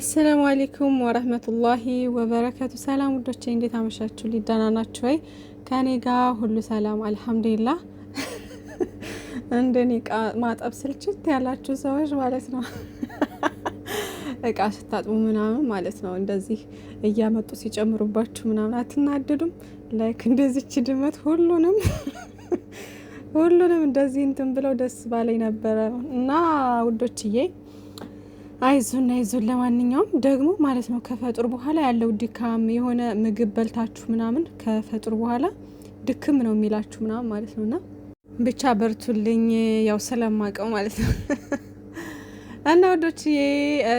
አሰላሙ አለይኩም ወረህመቱላሂ ወበረከቱ። ሰላም ውዶቼ እንዴት አመሻችሁ? ሊዳና ናችሁ ወይ? ከኔ ጋር ሁሉ ሰላም አልሐምዱሊላህ። እንደኔ እቃ ማጠብ ስልችት ያላችሁ ሰዎች ማለት ነው እቃ ስታጥቡ ምናምን ማለት ነው እንደዚህ እያመጡ ሲጨምሩባችሁ ምናምን አትናደዱም? ላይክ እንደዚች ድመት ሁሉንም እንደዚህ እንትን ብለው ደስ ባለኝ ነበረ እና ውዶችዬ አይዞን። ለማንኛውም ደግሞ ማለት ነው ከፈጥሩ በኋላ ያለው ድካም የሆነ ምግብ በልታችሁ ምናምን ከፈጥሩ በኋላ ድክም ነው የሚላችሁ ምናምን ማለት ነውና ብቻ በርቱልኝ፣ ያው ስለማቀው ማለት ነው። እና ወዶችዬ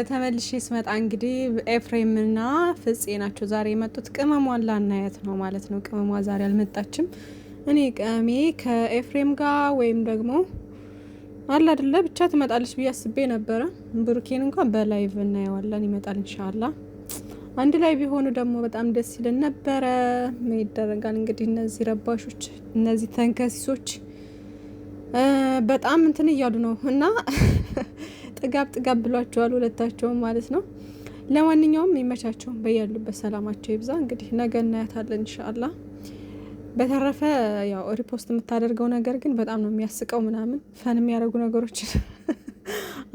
ተመልሼ ስመጣ እንግዲህ ኤፍሬምና ፍፄ ናቸው ዛሬ የመጡት። ቅመሟን ላናያት ነው ማለት ነው። ቅመሟ ዛሬ አልመጣችም። እኔ ቀሜ ከኤፍሬም ጋር ወይም ደግሞ አላ አይደለ ብቻ ትመጣለች ብዬ አስቤ ነበረ። ብሩኬን እንኳን በላይቭ እናየዋለን፣ ይመጣል ኢንሻአላህ። አንድ ላይ ቢሆኑ ደግሞ በጣም ደስ ይለን ነበረ። ምን ይደረጋል እንግዲህ እነዚህ ረባሾች፣ እነዚህ ተንከሲሶች በጣም እንትን እያሉ ነው እና ጥጋብ ብሏቸዋል ሁለታቸውም ማለት ነው። ለማንኛውም ይመቻቸው፣ በያሉበት ሰላማቸው ይብዛ። እንግዲህ ነገ እናያታለን ኢንሻአላህ። በተረፈ ያው ሪፖስት የምታደርገው ነገር ግን በጣም ነው የሚያስቀው ምናምን ፈን የሚያደርጉ ነገሮች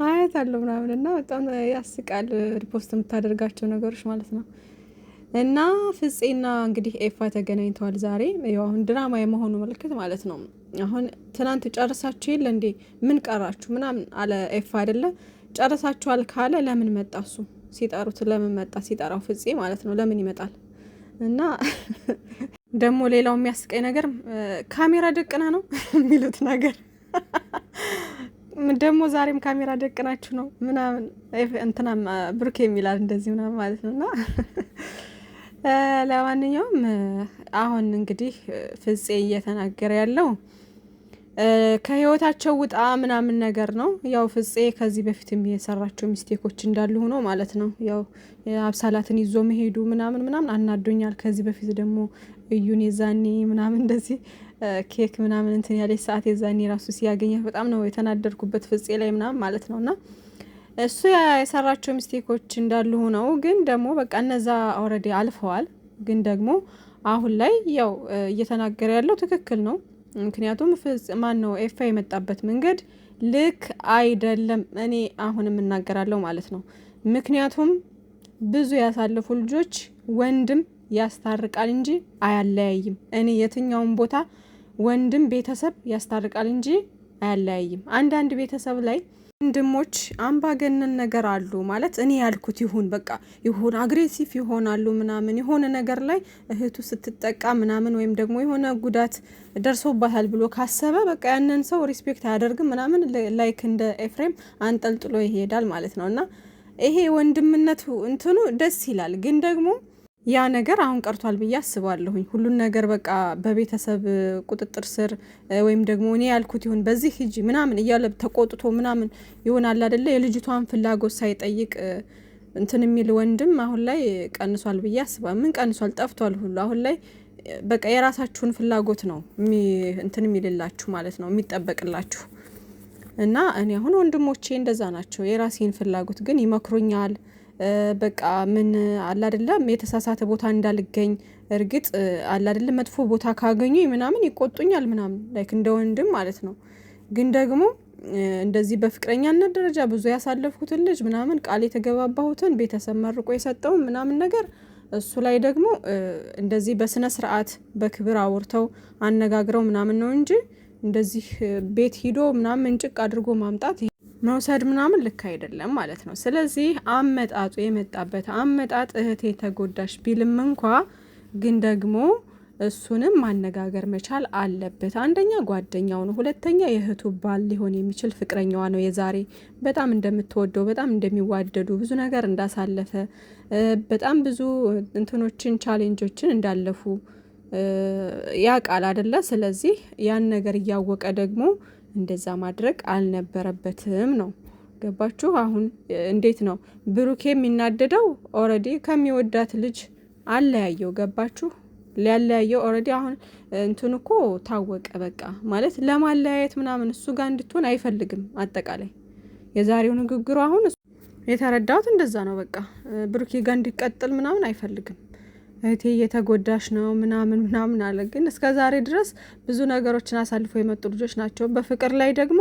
አያት አለው ምናምን እና በጣም ያስቃል ሪፖስት የምታደርጋቸው ነገሮች ማለት ነው። እና ፍፄና እንግዲህ ኤፋ ተገናኝተዋል ዛሬ። ያው አሁን ድራማ የመሆኑ ምልክት ማለት ነው። አሁን ትናንት ጨርሳችሁ የለ እንዴ ምን ቀራችሁ ምናምን አለ ኤፋ አይደለ? ጨርሳችኋል ካለ ለምን መጣ እሱ? ሲጠሩት ለምን መጣ? ሲጠራው ፍፄ ማለት ነው ለምን ይመጣል? እና ደግሞ ሌላው የሚያስቀኝ ነገር ካሜራ ደቅና ነው የሚሉት ነገር ደግሞ ዛሬም ካሜራ ደቅናችሁ ነው ምናምን እንትና ብሩክ የሚላል እንደዚህ ምናምን ማለት ነው። እና ለማንኛውም አሁን እንግዲህ ፍፄ እየተናገረ ያለው ከህይወታቸው ውጣ ምናምን ነገር ነው። ያው ፍፄ ከዚህ በፊትም የሰራቸው ሚስቴኮች እንዳሉ ሆኖ ማለት ነው። ያው አብሳላትን ይዞ መሄዱ ምናምን አናዶኛል። ከዚህ በፊት ደግሞ እዩን የዛኔ ምናምን እንደዚህ ኬክ ምናምን እንትን ያለች ሰዓት የዛኔ ራሱ ሲያገኘት በጣም ነው የተናደድኩበት ፍፄ ላይ ምናምን ማለት ነው። እና እሱ የሰራቸው ሚስቴኮች እንዳሉ ሆነው ግን ደግሞ በቃ እነዛ ኦልሬዲ አልፈዋል። ግን ደግሞ አሁን ላይ ያው እየተናገረ ያለው ትክክል ነው። ምክንያቱም ማን ነው ኤፋ የመጣበት መንገድ ልክ አይደለም። እኔ አሁንም እናገራለሁ ማለት ነው። ምክንያቱም ብዙ ያሳለፉ ልጆች ወንድም ያስታርቃል እንጂ አያለያይም። እኔ የትኛውን ቦታ ወንድም ቤተሰብ ያስታርቃል እንጂ አያለያይም። አንዳንድ ቤተሰብ ላይ ወንድሞች አምባገነን ነገር አሉ ማለት እኔ ያልኩት ይሁን በቃ ይሁን አግሬሲቭ ይሆናሉ ምናምን የሆነ ነገር ላይ እህቱ ስትጠቃ ምናምን ወይም ደግሞ የሆነ ጉዳት ደርሶባታል ብሎ ካሰበ በቃ ያንን ሰው ሪስፔክት አያደርግም ምናምን ላይክ እንደ ኤፍሬም አንጠልጥሎ ይሄዳል ማለት ነው። እና ይሄ ወንድምነቱ እንትኑ ደስ ይላል። ግን ደግሞ ያ ነገር አሁን ቀርቷል ብዬ አስባለሁኝ። ሁሉን ነገር በቃ በቤተሰብ ቁጥጥር ስር ወይም ደግሞ እኔ ያልኩት ይሁን በዚህ ሂጂ ምናምን እያለ ተቆጥቶ ምናምን ይሆናል አይደለ? የልጅቷን ፍላጎት ሳይጠይቅ እንትን የሚል ወንድም አሁን ላይ ቀንሷል ብዬ አስባለሁ። ምን ቀንሷል? ጠፍቷል ሁሉ። አሁን ላይ በቃ የራሳችሁን ፍላጎት ነው እንትን የሚልላችሁ ማለት ነው የሚጠበቅላችሁ። እና እኔ አሁን ወንድሞቼ እንደዛ ናቸው። የራሴን ፍላጎት ግን ይመክሩኛል። በቃ ምን አለ አይደለም የተሳሳተ ቦታ እንዳልገኝ እርግጥ አለ አይደለም መጥፎ ቦታ ካገኙ ምናምን ይቆጡኛል ምናምን ላይክ እንደ ወንድም ማለት ነው። ግን ደግሞ እንደዚህ በፍቅረኛነት ደረጃ ብዙ ያሳለፍኩትን ልጅ ምናምን ቃል የተገባባሁትን ቤተሰብ መርቆ የሰጠው ምናምን ነገር እሱ ላይ ደግሞ እንደዚህ በስነ ስርዓት በክብር አውርተው አነጋግረው ምናምን ነው እንጂ እንደዚህ ቤት ሂዶ ምናምን እንጭቅ አድርጎ ማምጣት መውሰድ ምናምን ልክ አይደለም ማለት ነው። ስለዚህ አመጣጡ የመጣበት አመጣጥ እህቴ ተጎዳሽ ቢልም እንኳ ግን ደግሞ እሱንም ማነጋገር መቻል አለበት። አንደኛ ጓደኛው ነው፣ ሁለተኛ የእህቱ ባል ሊሆን የሚችል ፍቅረኛዋ ነው። የዛሬ በጣም እንደምትወደው በጣም እንደሚዋደዱ ብዙ ነገር እንዳሳለፈ በጣም ብዙ እንትኖችን ቻሌንጆችን እንዳለፉ ያውቃል አይደለ? ስለዚህ ያን ነገር እያወቀ ደግሞ እንደዛ ማድረግ አልነበረበትም ነው። ገባችሁ? አሁን እንዴት ነው ብሩኬ የሚናደደው? ኦልሬዲ ከሚወዳት ልጅ አለያየው። ገባችሁ? ሊያለያየው ኦልሬዲ አሁን እንትን እኮ ታወቀ። በቃ ማለት ለማለያየት ምናምን እሱ ጋር እንድትሆን አይፈልግም። አጠቃላይ የዛሬው ንግግሩ አሁን የተረዳሁት እንደዛ ነው። በቃ ብሩኬ ጋር እንዲቀጥል ምናምን አይፈልግም። እህቴ እየተጎዳሽ ነው ምናምን ምናምን አለ። ግን እስከ ዛሬ ድረስ ብዙ ነገሮችን አሳልፎ የመጡ ልጆች ናቸው። በፍቅር ላይ ደግሞ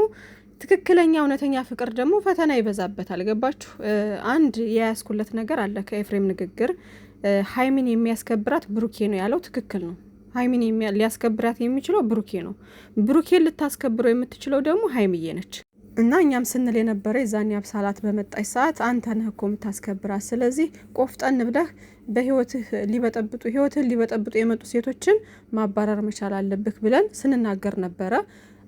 ትክክለኛ እውነተኛ ፍቅር ደግሞ ፈተና ይበዛበታል። ገባችሁ? አንድ የያዝኩለት ነገር አለ ከኤፍሬም ንግግር። ሀይሚን የሚያስከብራት ብሩኬ ነው ያለው ትክክል ነው። ሀይሚን ሊያስከብራት የሚችለው ብሩኬ ነው። ብሩኬን ልታስከብረው የምትችለው ደግሞ ሀይሚዬ ነች። እና እኛም ስንል የነበረ የዛኔ አብሳላት በመጣች ሰዓት አንተ ነህ እኮ የምታስከብራት። ስለዚህ ቆፍጠን ብለህ ህይወትህን ሊበጠብጡ የመጡ ሴቶችን ማባረር መቻል አለብህ ብለን ስንናገር ነበረ።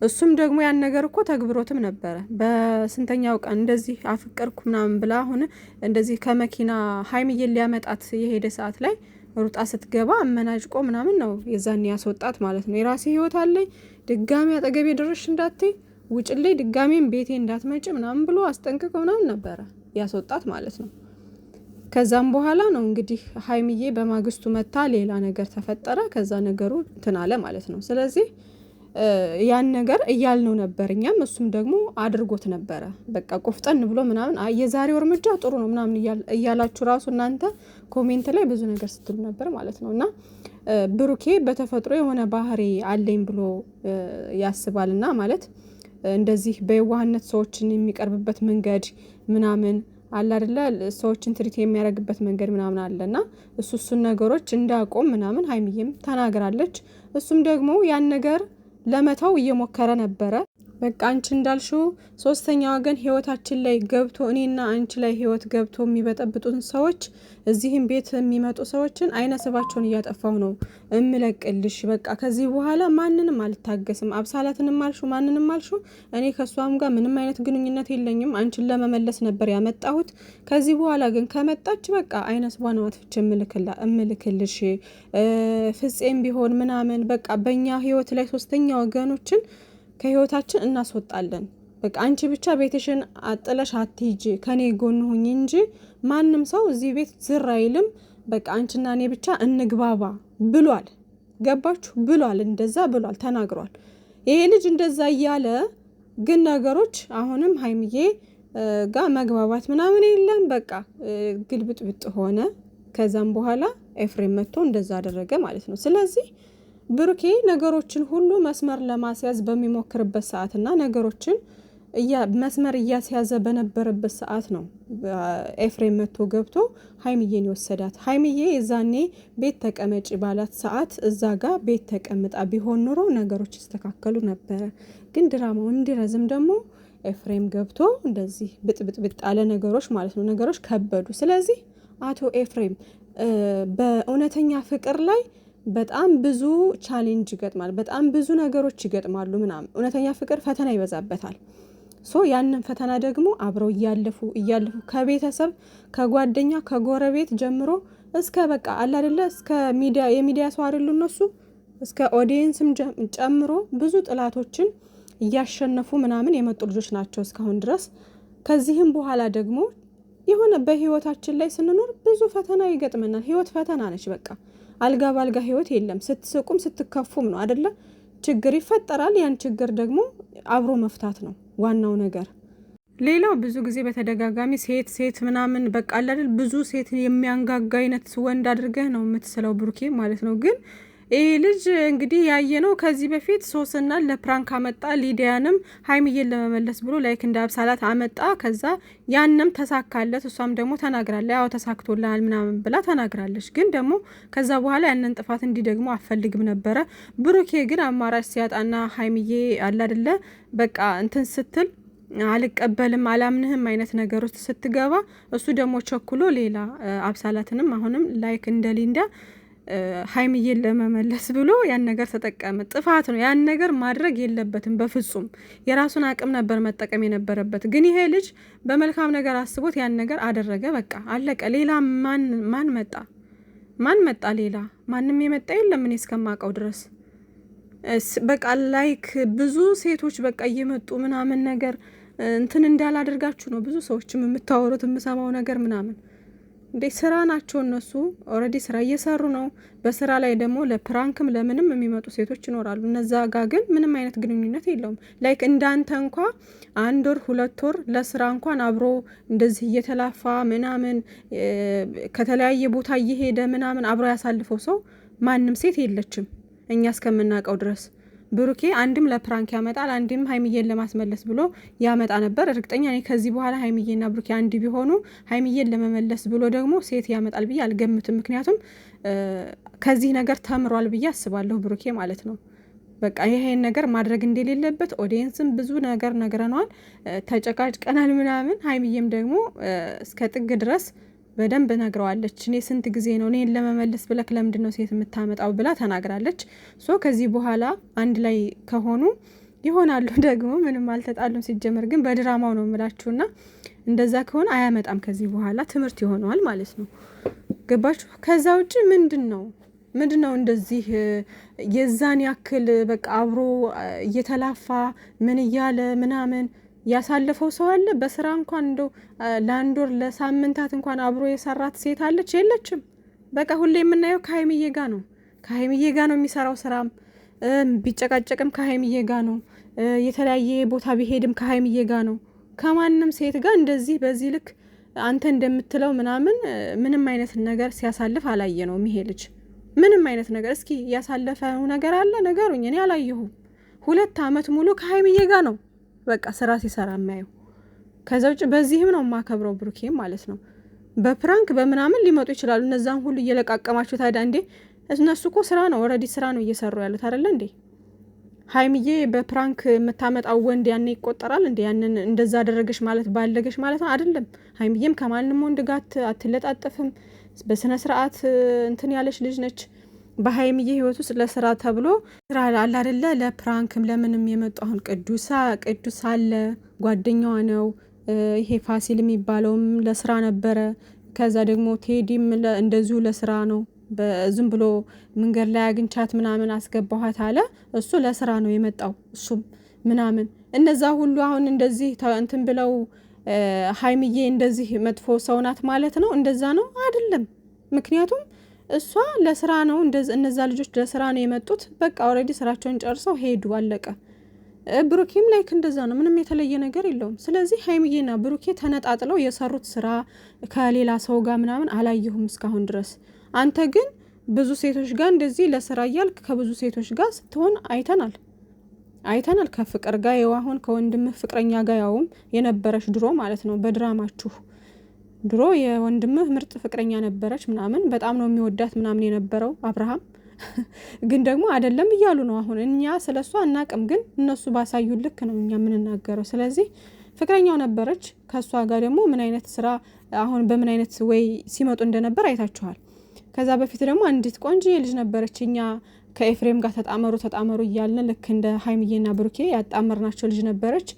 እሱም ደግሞ ያን ነገር እኮ ተግብሮትም ነበረ። በስንተኛው ቀን እንደዚህ አፍቀርኩ ምናምን ብላ አሁን እንደዚህ ከመኪና ሀይሚዬን ሊያመጣት የሄደ ሰዓት ላይ ሩጣ ስትገባ አመናጭቆ ምናምን ነው የዛኔ ያስወጣት ማለት ነው። የራሴ ህይወት አለኝ፣ ድጋሚ አጠገቤ ድርሽ እንዳትይ፣ ውጭልኝ፣ ድጋሚም ቤቴ እንዳትመጭ ምናምን ብሎ አስጠንቅቆ ምናምን ነበረ ያስወጣት ማለት ነው። ከዛም በኋላ ነው እንግዲህ ሀይሚዬ በማግስቱ መታ ሌላ ነገር ተፈጠረ። ከዛ ነገሩ እንትን አለ ማለት ነው። ስለዚህ ያን ነገር እያልነው ነበር እኛም፣ እሱም ደግሞ አድርጎት ነበረ። በቃ ቆፍጠን ብሎ ምናምን የዛሬው እርምጃ ጥሩ ነው ምናምን እያላችሁ ራሱ እናንተ ኮሜንት ላይ ብዙ ነገር ስትሉ ነበር ማለት ነው። እና ብሩኬ በተፈጥሮ የሆነ ባህሪ አለኝ ብሎ ያስባልና ማለት እንደዚህ በየዋህነት ሰዎችን የሚቀርብበት መንገድ ምናምን አለ አይደለ? ሰዎችን ትሪት የሚያደርግበት መንገድ ምናምን አለና እሱን ነገሮች እንዳቆም ምናምን ሀይሚዬም ተናግራለች። እሱም ደግሞ ያን ነገር ለመተው እየሞከረ ነበረ። በቃ አንቺ እንዳልሽው ሶስተኛ ወገን ህይወታችን ላይ ገብቶ እኔና አንቺ ላይ ህይወት ገብቶ የሚበጠብጡን ሰዎች እዚህም ቤት የሚመጡ ሰዎችን አይነ ስባቸውን እያጠፋው ነው እምለቅልሽ። በቃ ከዚህ በኋላ ማንንም አልታገስም። አብሳላትንም አልሹ ማንንም አልሹ እኔ ከሷም ጋር ምንም አይነት ግንኙነት የለኝም። አንቺን ለመመለስ ነበር ያመጣሁት። ከዚህ በኋላ ግን ከመጣች በቃ አይነ ስቧን አጥፍቼ እምልክልሽ ፍፄም ቢሆን ምናምን በቃ በእኛ ህይወት ላይ ሶስተኛ ወገኖችን ከህይወታችን እናስወጣለን። በቃ አንቺ ብቻ ቤትሽን አጥለሽ አትሂጂ፣ ከኔ ጎን ሁኚ እንጂ ማንም ሰው እዚህ ቤት ዝር አይልም። በቃ አንቺና እኔ ብቻ እንግባባ ብሏል። ገባችሁ? ብሏል፣ እንደዛ ብሏል፣ ተናግሯል። ይሄ ልጅ እንደዛ እያለ ግን ነገሮች አሁንም ሀይሚዬ ጋር መግባባት ምናምን የለም። በቃ ግልብጥብጥ ሆነ። ከዛም በኋላ ኤፍሬም መጥቶ እንደዛ አደረገ ማለት ነው። ስለዚህ ብሩኬ ነገሮችን ሁሉ መስመር ለማስያዝ በሚሞክርበት ሰዓትና ነገሮችን መስመር እያስያዘ በነበረበት ሰዓት ነው ኤፍሬም መጥቶ ገብቶ ሀይሚዬን ይወሰዳት። ሀይሚዬ የዛኔ ቤት ተቀመጪ ባላት ሰዓት እዛ ጋር ቤት ተቀምጣ ቢሆን ኑሮ ነገሮች ይስተካከሉ ነበረ። ግን ድራማው እንዲረዝም ደግሞ ኤፍሬም ገብቶ እንደዚህ ብጥብጥብጥ አለ ነገሮች ማለት ነው። ነገሮች ከበዱ። ስለዚህ አቶ ኤፍሬም በእውነተኛ ፍቅር ላይ በጣም ብዙ ቻሌንጅ ይገጥማል። በጣም ብዙ ነገሮች ይገጥማሉ ምናምን። እውነተኛ ፍቅር ፈተና ይበዛበታል። ያንን ፈተና ደግሞ አብረው እያለፉ ከቤተሰብ ከጓደኛ ከጎረቤት ጀምሮ እስከ በቃ አለ አይደለ እስከ የሚዲያ ሰው አይደሉ እነሱ እስከ ኦዲየንስም ጨምሮ ብዙ ጥላቶችን እያሸነፉ ምናምን የመጡ ልጆች ናቸው እስካሁን ድረስ። ከዚህም በኋላ ደግሞ የሆነ በህይወታችን ላይ ስንኖር ብዙ ፈተና ይገጥመናል። ህይወት ፈተና ነች። በቃ አልጋ ባልጋ ህይወት የለም። ስትስቁም ስትከፉም ነው አይደለ? ችግር ይፈጠራል። ያን ችግር ደግሞ አብሮ መፍታት ነው ዋናው ነገር። ሌላው ብዙ ጊዜ በተደጋጋሚ ሴት ምናምን በቃ አይደል ብዙ ሴት የሚያንጋጋ አይነት ወንድ አድርገህ ነው የምትስለው ብሩኬ ማለት ነው። ግን ይህ ልጅ እንግዲህ ያየነው ከዚህ በፊት ሶስናን ለፕራንክ አመጣ፣ ሊዲያንም ሀይሚዬን ለመመለስ ብሎ ላይክ እንደ አብሳላት አመጣ። ከዛ ያንም ተሳካለት። እሷም ደግሞ ተናግራለች፣ ያው ተሳክቶልሃል ምናምን ብላ ተናግራለች። ግን ደግሞ ከዛ በኋላ ያንን ጥፋት እንዲደግሞ አፈልግም ነበረ። ብሩኬ ግን አማራጭ ሲያጣና ሀይሚዬ አለ አይደለ በቃ እንትን ስትል አልቀበልም አላምንህም አይነት ነገር ውስጥ ስትገባ እሱ ደግሞ ቸኩሎ ሌላ አብሳላትንም አሁንም ላይክ እንደ ሊንዳ ሀይሚዬን ለመመለስ ብሎ ያን ነገር ተጠቀመ። ጥፋት ነው። ያን ነገር ማድረግ የለበትም በፍጹም። የራሱን አቅም ነበር መጠቀም የነበረበት። ግን ይሄ ልጅ በመልካም ነገር አስቦት ያን ነገር አደረገ። በቃ አለቀ። ሌላ ማን መጣ? ሌላ ማንም የመጣ የለም እኔ እስከማውቀው ድረስ። በቃ ላይክ ብዙ ሴቶች በቃ እየመጡ ምናምን ነገር እንትን እንዳላደርጋችሁ ነው ብዙ ሰዎችም የምታወሩት የምሰማው ነገር ምናምን እንዴ ስራ ናቸው እነሱ ኦልሬዲ ስራ እየሰሩ ነው። በስራ ላይ ደግሞ ለፕራንክም ለምንም የሚመጡ ሴቶች ይኖራሉ። እነዛ ጋር ግን ምንም አይነት ግንኙነት የለውም። ላይክ እንዳንተ እንኳ 1 ወር 2 ወር ለስራ እንኳን አብሮ እንደዚህ እየተላፋ ምናምን ከተለያየ ቦታ እየሄደ ምናምን አብሮ ያሳልፈው ሰው ማንም ሴት የለችም እኛ እስከምናውቀው ድረስ። ብሩኬ አንድም ለፕራንክ ያመጣል፣ አንድም ሀይሚዬን ለማስመለስ ብሎ ያመጣ ነበር። እርግጠኛ ነኝ ከዚህ በኋላ ሀይሚዬና ብሩኬ አንድ ቢሆኑ ሀይሚዬን ለመመለስ ብሎ ደግሞ ሴት ያመጣል ብዬ አልገምትም። ምክንያቱም ከዚህ ነገር ተምሯል ብዬ አስባለሁ ብሩኬ ማለት ነው። በቃ ይሄን ነገር ማድረግ እንደሌለበት ኦዲየንስም ብዙ ነገር ነግረነዋል፣ ተጨቃጭቀናል ምናምን። ሀይሚዬም ደግሞ እስከ ጥግ ድረስ በደንብ ነግረዋለች። እኔ ስንት ጊዜ ነው እኔን ለመመለስ ብለክ ለምንድን ነው ሴት የምታመጣው ብላ ተናግራለች። ሶ ከዚህ በኋላ አንድ ላይ ከሆኑ ይሆናሉ። ደግሞ ምንም አልተጣሉም። ሲጀመር ግን በድራማው ነው የምላችሁና እንደዛ ከሆነ አያመጣም ከዚህ በኋላ ትምህርት ይሆነዋል ማለት ነው። ገባችሁ? ከዛ ውጭ ምንድን ነው እንደዚህ የዛን ያክል በቃ አብሮ እየተላፋ ምን እያለ ምናምን ያሳለፈው ሰው አለ? በስራ እንኳን እንደው ለ1 ወር ለሳምንታት እንኳን አብሮ የሰራት ሴት አለች? የለችም። በቃ ሁሌ የምናየው ከሀይሚዬ ጋ ነው። ከሀይሚዬ ጋ ነው የሚሰራው። ስራም ቢጨቃጨቅም ከሀይሚዬ ጋ ነው። የተለያየ ቦታ ቢሄድም ከሀይሚዬ ጋ ነው። ከማንም ሴት ጋር እንደዚህ በዚህ ልክ አንተ እንደምትለው ምናምን ምንም አይነት ነገር ሲያሳልፍ አላየ ነው ይሄ ልጅ። ምንም አይነት ነገር እስኪ ያሳለፈው ነገር አለ? ነገሩኝ። እኔ አላየሁም። 2 አመት ሙሉ ከሀይሚዬ ጋ ነው በቃ ስራ ሲሰራ የማየው። ከዛ ውጭ በዚህም ነው የማከብረው ብሩኬም ማለት ነው። በፕራንክ በምናምን ሊመጡ ይችላሉ። እነዛን ሁሉ እየለቃቀማችሁ ታዲያ እንዴ? እነሱ እኮ ስራ ነው ኦልሬዲ ስራ ነው እየሰሩ ያሉት አይደለ እንዴ? ሀይሚዬ በፕራንክ የምታመጣው ወንድ ያኔ ይቆጠራል እንዴ? ያንን እንደዛ አደረገሽ ማለት ባለገሽ ማለት ነው አይደለም። ሀይሚዬም ከማንም ወንድ ጋር አትለጣጠፍም። በስነ ስርዓት እንትን ያለች ልጅ ነች። በሀይሚዬ ህይወት ውስጥ ለስራ ተብሎ ስራ አለ አይደለ? ለፕራንክም ለምንም የመጡ አሁን ቅዱስ አለ ጓደኛዋ ነው። ይሄ ፋሲል የሚባለውም ለስራ ነበረ። ከዛ ደግሞ ቴዲም እንደዚሁ ለስራ ነው። በዝም ብሎ መንገድ ላይ አግኝቻት ምናምን አስገባኋት አለ። እሱ ለስራ ነው የመጣው እሱም ምናምን። እነዛ ሁሉ አሁን እንደዚህ እንትን ብለው ሀይሚዬ እንደዚህ መጥፎ ሰው ናት ማለት ነው? እንደዛ ነው አይደለም። ምክንያቱም እሷ ለስራ ነው እነዛ ልጆች ለስራ ነው የመጡት። በቃ ኦልሬዲ ስራቸውን ጨርሰው ሄዱ፣ አለቀ። ብሩኬም ላይክ እንደዛ ነው፣ ምንም የተለየ ነገር የለውም። ስለዚህ ሀይሚዬና ብሩኬ ተነጣጥለው የሰሩት ስራ ከሌላ ሰው ጋር ምናምን አላየሁም እስካሁን ድረስ። አንተ ግን ብዙ ሴቶች ጋር እንደዚህ ለስራ እያልክ ከብዙ ሴቶች ጋር ስትሆን አይተናል። ከፍቅር ጋር የዋሁን ከወንድምህ ፍቅረኛ ጋር ያውም የነበረች ድሮ ማለት ነው በድራማችሁ ድሮ የወንድምህ ምርጥ ፍቅረኛ ነበረች ምናምን በጣም ነው የሚወዳት ምናምን የነበረው አብርሃም። ግን ደግሞ አይደለም እያሉ ነው አሁን። እኛ ስለሷ አናቅም፣ ግን እነሱ ባሳዩን ልክ ነው እኛ የምንናገረው። ስለዚህ ፍቅረኛው ነበረች። ከሷ ጋር ደግሞ ምን አይነት ስራ አሁን በምን አይነት ወይ ሲመጡ እንደነበር አይታችኋል። ከዛ በፊት ደግሞ አንዲት ቆንጆ ልጅ ነበረች። እኛ ከኤፍሬም ጋር ተጣመሩ እያልን ልክ እንደ ሀይሚዬና ብሩኬ ያጣመርናቸው ልጅ ነበረች።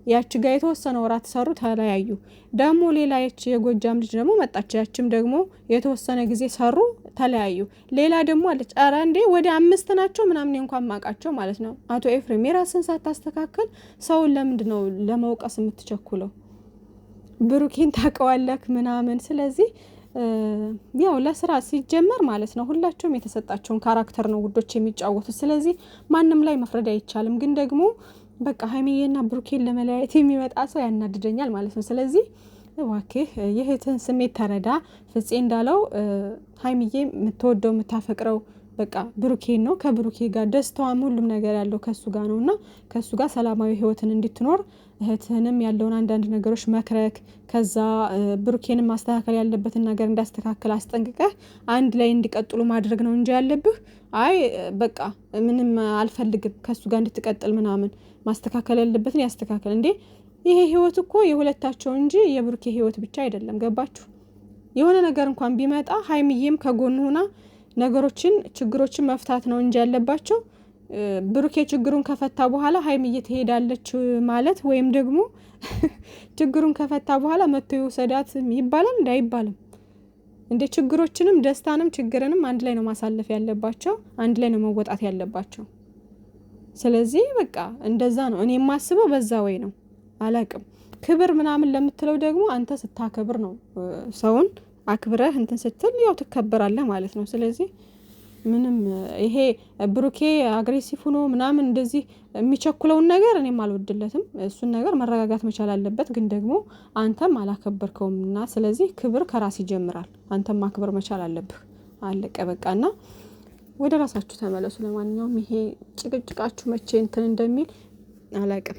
ያቺ ጋር የተወሰነ ወራት ሰሩ፣ ተለያዩ። ደግሞ ሌላ ያቺ የጎጃም ልጅ ደግሞ መጣች። ያቺም ደግሞ የተወሰነ ጊዜ ሰሩ፣ ተለያዩ። ሌላ ደግሞ አለች። ኧረ እንዴ ወደ 5 ናቸው ምናምን እንኳን ማቃቸው ማለት ነው። አቶ ኤፍሬም የራስን ሳታስተካከል ሰውን ለምንድን ነው ለመውቀስ የምትቸኩለው? ብሩኬን ታውቀዋለክ ምናምን። ስለዚህ ያው ለስራ ሲጀመር ማለት ነው ሁላቸውም የተሰጣቸውን ካራክተር ነው ውዶች የሚጫወቱት። ስለዚህ ማንም ላይ መፍረድ አይቻልም። ግን ደግሞ በቃ ሀይሚዬና ብሩኬን ለመለያየት የሚመጣ ሰው ያናድደኛል ማለት ነው። ስለዚህ እባክህ የእህትን ስሜት ተረዳ። ፍፄ እንዳለው ሀይሚዬ የምትወደው የምታፈቅረው በቃ ብሩኬን ነው። ከብሩኬ ጋር ደስታዋም ሁሉም ነገር ያለው ከሱ ጋር ነው እና ከሱ ጋር ሰላማዊ ህይወትን እንድትኖር እህትህንም ያለውን አንዳንድ ነገሮች መክረክ፣ ከዛ ብሩኬንም ማስተካከል ያለበትን ነገር እንዳስተካከል አስጠንቅቀህ አንድ ላይ እንዲቀጥሉ ማድረግ ነው እንጂ ያለብህ አይ በቃ ምንም አልፈልግም ከሱ ጋር እንድትቀጥል ምናምን ማስተካከል ያለበትን ያስተካከል። እንዴ ይሄ ህይወት እኮ የሁለታቸው እንጂ የብሩኬ ህይወት ብቻ አይደለም። ገባችሁ? የሆነ ነገር እንኳን ቢመጣ ሀይሚዬም ከጎን ሆና ችግሮችን መፍታት ነው እንጂ ያለባቸው ብሩኬ ችግሩን ከፈታ በኋላ ሀይሚዬ ትሄዳለች ማለት ወይም ደግሞ ችግሩን ከፈታ በኋላ መጥቶ ይወሰዳት ይባላል እንዳይባልም። እንደ ችግሮችንም ደስታንም ችግርንም አንድ ላይ ነው ማሳለፍ ያለባቸው፣ አንድ ላይ ነው መወጣት ያለባቸው። ስለዚህ በቃ እንደዛ ነው እኔ የማስበው፣ በዛ ወይ ነው አላቅም። ክብር ምናምን ለምትለው ደግሞ አንተ ስታከብር ነው ሰውን አክብረህ እንትን ስትል ያው ትከበራለህ ማለት ነው። ስለዚህ ምንም ይሄ ብሩኬ አግሬሲቭ ሆኖ ምናምን እንደዚህ የሚቸኩለውን ነገር እኔም አልወድለትም። እሱን ነገር መረጋጋት መቻል አለበት። ግን ደግሞ አንተም አላከበርከውም እና ስለዚህ ክብር ከራስ ይጀምራል። አንተም ማክበር መቻል አለብህ። አለቀ በቃና ወደ ራሳችሁ ተመለሱ። ለማንኛውም ይሄ ጭቅጭቃችሁ መቼ እንትን እንደሚል አላቅም።